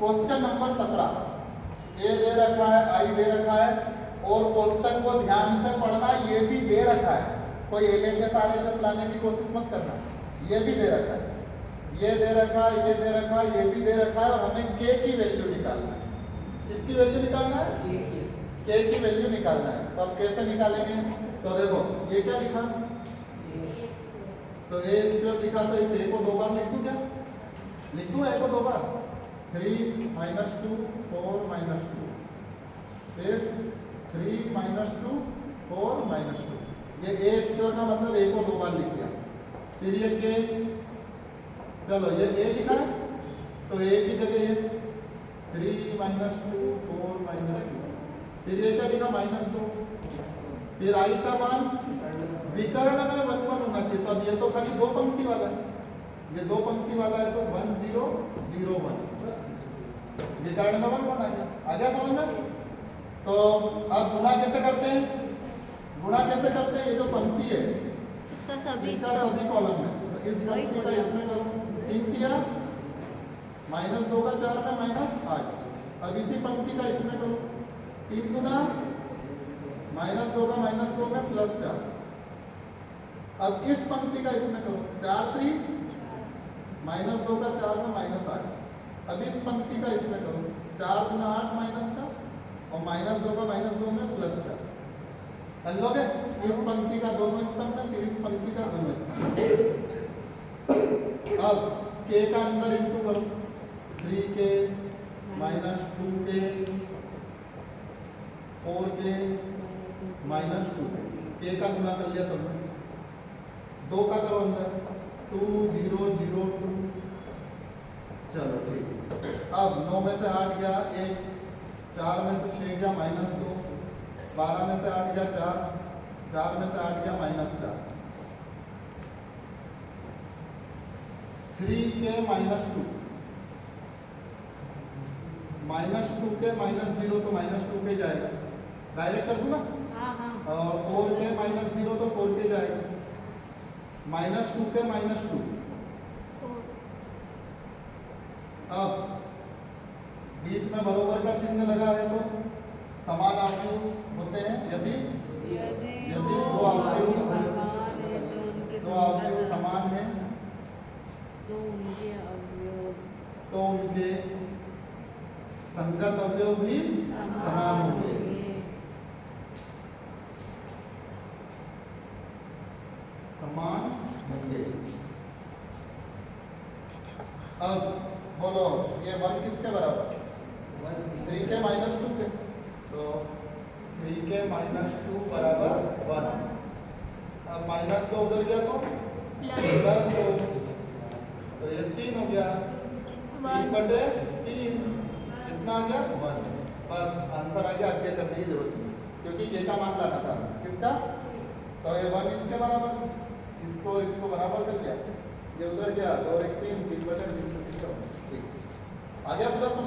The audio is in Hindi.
क्वेश्चन नंबर 17 ए दे रखा है, आई दे रखा है और क्वेश्चन को ध्यान से पढ़ना, ये भी दे रखा है। कोई एलएचएस आरएचएस लाने की कोशिश मत करना। ये भी दे रखा है, ये दे रखा है, ये दे रखा है, ये भी दे रखा है और हमें के की वैल्यू निकालना है। किसकी वैल्यू निकालना है? के की वैल्यू निकालना है। तो अब कैसे निकालेंगे? तो देखो ये क्या लिखा, तो ए स्क्वायर लिखा, तो इस ए को 2 बार लिख दूं क्या? लिख दूं ए को 2 बार? 3 - 2 4 - 2, फिर 3 - 2 4 - 2। ये ए स्क्वायर का मतलब ए को 2 बार लिख दिया। फिर ये के, चलो ये ए लिखा है तो ए की जगह ये 3 - 2 4 - 2, फिर ये क्या लिखा -2। फिर आई का मान विकर्ण में 1 1 होना चाहिए। तो अब ये तो खाली 2 पंक्ति वाला है, ये 2 पंक्ति वाला है तो 1 0 0 1, विकर्ण में 1 1 आ गया समझ में? तो अब गुणा कैसे करते हैं? गुणा कैसे करते हैं? ये जो पंक्ति है इसका सभी कॉलम में, तो इस पंक्ति का इसमें करो 3 तिया -2 का 4 में -8। अब इसी पंक्ति का इसमें करो 3 गुना -2 का -2 में +4। अब इस पंक्ति का इसमें करो 4 3 -2 का 4 में -8। अब इस पंक्ति का इसमें करो 4 गुना 8 माइनस का और -2 का -2 में +4। कर लोगे? इस पंक्ति का दोनों स्तंभ में, फिर इस पंक्ति का दोनों स्तंभ। अब के का अंदर इंटू करो 3k -2k 4k -2k, के का गुणा कर लिया सब में। 2 का करो अंदर 2 0 0 2। चलो ठीक। अब 9 में से 8 गया 1, 4 में से 6 गया -2, 12 में से 8 गया 4, 4 में से 8 गया -4। 3k -2 -2k -0 तो -2k जाएगा, डायरेक्ट कर दूं ना? और 4k -0 तो 4k जाएगा, -2k -2। अब बीच में बरोबर का चिन्ह लगा है तो समान अवयव होते हैं। यदि दो अवयव समान हैं तो उनके संगत अवयव भी समान होंगे। समान होंगे। अब बोलो ये 1 किसके बराबर? 3k -2 के, तो 3k -2 बराबर 1। अब -2 उधर गया तो +2, तो ये 3 हो गया, 3/3 कितना आ गया? 1। बस आंसर आ गया, आगे करने की जरूरत नहीं क्योंकि के का मान लाना था। किसका? तो ये 1 इसके बराबर, इसको और इसको बराबर कर लिया, ये उधर गया तो 1 3 3/3 आ गया पूरा समझ